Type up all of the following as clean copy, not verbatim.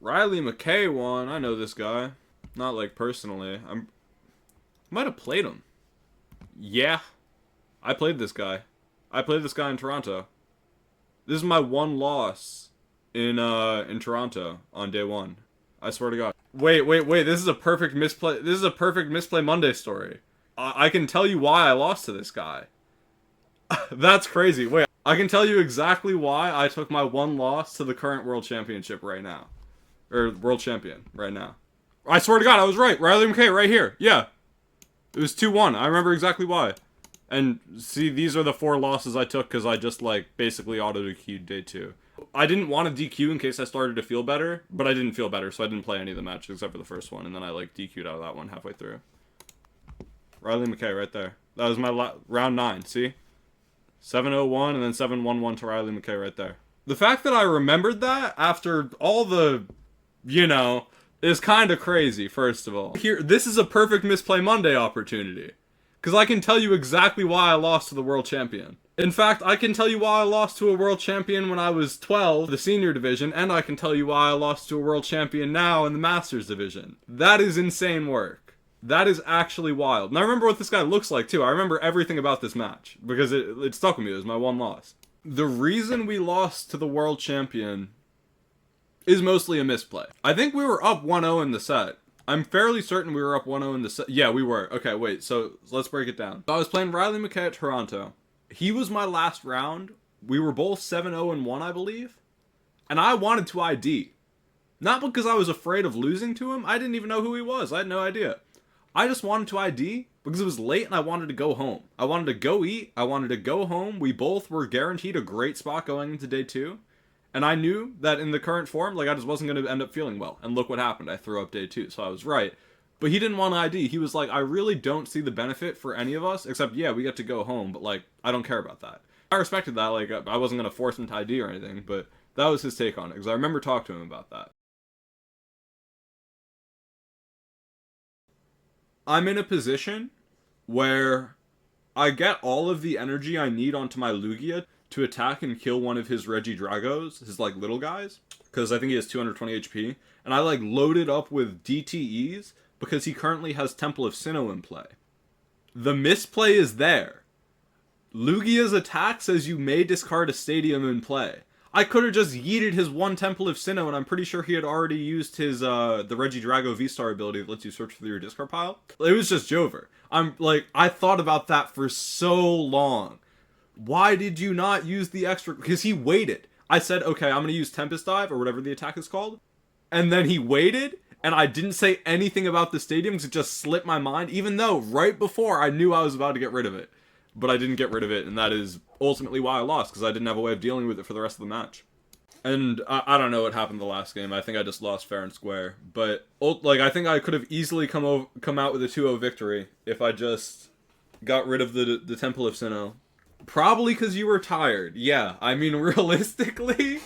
Riley McKay won. I know this guy. Not like personally. I might have played him. Yeah. I played this guy. I played this guy in Toronto. This is my one loss in Toronto on day one. I swear to God. Wait. This is a perfect misplay. This is a perfect Misplay Monday story. I can tell you why I lost to this guy. That's crazy. Wait, I can tell you exactly why I took my one loss to the current world championship right now. Or world champion right now. I swear to God, I was right. Riley McKay right here. Yeah. It was 2-1. I remember exactly why. And see, these are the 4 losses I took because I just, like, basically auto-DQ'd day 2. I didn't want to DQ in case I started to feel better, but I didn't feel better, so I didn't play any of the matches except for the first one, and then I, like, DQ'd out of that one halfway through. Riley McKay right there. That was my round 9, see? 7-0-1 and then 7-1-1 to Riley McKay right there. The fact that I remembered that after all the, you know, is kind of crazy, first of all. Here, this is a perfect Misplay Monday opportunity. Because I can tell you exactly why I lost to the world champion. In fact, I can tell you why I lost to a world champion when I was 12, the senior division, and I can tell you why I lost to a world champion now in the masters division. That is insane work. That is actually wild. And I remember what this guy looks like, too. I remember everything about this match, because it stuck with me. It was my one loss. The reason we lost to the world champion is mostly a misplay. I think we were up 1-0 in the set. I'm fairly certain we were up 1-0 in the set. Yeah, we were. Okay, wait, so let's break it down. I was playing Riley McKay at Toronto. He was my last round. We were both 7-0-1, I believe. And I wanted to ID. Not because I was afraid of losing to him. I didn't even know who he was. I had no idea. I just wanted to ID because it was late and I wanted to go home. I wanted to go eat. I wanted to go home. We both were guaranteed a great spot going into day 2. And I knew that in the current form, like, I just wasn't going to end up feeling well. And look what happened. I threw up day 2, so I was right. But he didn't want to ID. He was like, I really don't see the benefit for any of us, except, yeah, we get to go home, but, like, I don't care about that. I respected that. Like, I wasn't going to force him to ID or anything, but that was his take on it, because I remember talking to him about that. I'm in a position where I get all of the energy I need onto my Lugia to attack and kill one of his Regidragos, his, like, little guys, because I think he has 220 HP, and I, like, loaded up with DTEs because he currently has Temple of Sinnoh in play. The misplay is there. Lugia's attack says you may discard a stadium in play. I could have just yeeted his one Temple of Sinnoh, and I'm pretty sure he had already used his, the Regidrago V-Star ability that lets you search through your discard pile. It was just Jover. I thought about that for so long. Why did you not use the extra? Because he waited. I said, okay, I'm going to use Tempest Dive, or whatever the attack is called. And then he waited, and I didn't say anything about the stadium because it just slipped my mind, even though right before I knew I was about to get rid of it. But I didn't get rid of it, and that is ultimately why I lost, because I didn't have a way of dealing with it for the rest of the match. And I don't know what happened the last game. I think I just lost fair and square. But, like, I think I could have easily come out with a 2-0 victory if I just got rid of the Temple of Sinnoh. Probably because you were tired. Yeah, I mean, realistically,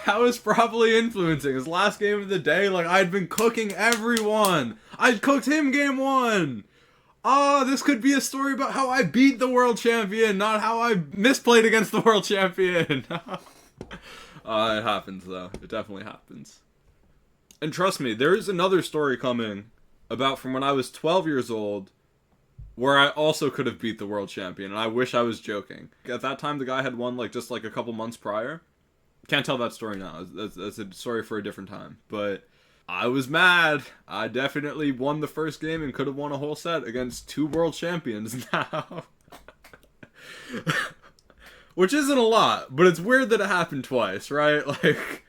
that was probably influencing. His last game of the day, like, I'd been cooking everyone. I'd cooked him game 1. This could be a story about how I beat the world champion, not how I misplayed against the world champion. It happens, though. It definitely happens. And trust me, there is another story coming about from when I was 12 years old, where I also could have beat the world champion, and I wish I was joking. At that time, the guy had won, like, just, like, a couple months prior. Can't tell that story now. That's a story for a different time. But I was mad. I definitely won the first game and could have won a whole set against 2 world champions now. Which isn't a lot, but it's weird that it happened twice, right? Like,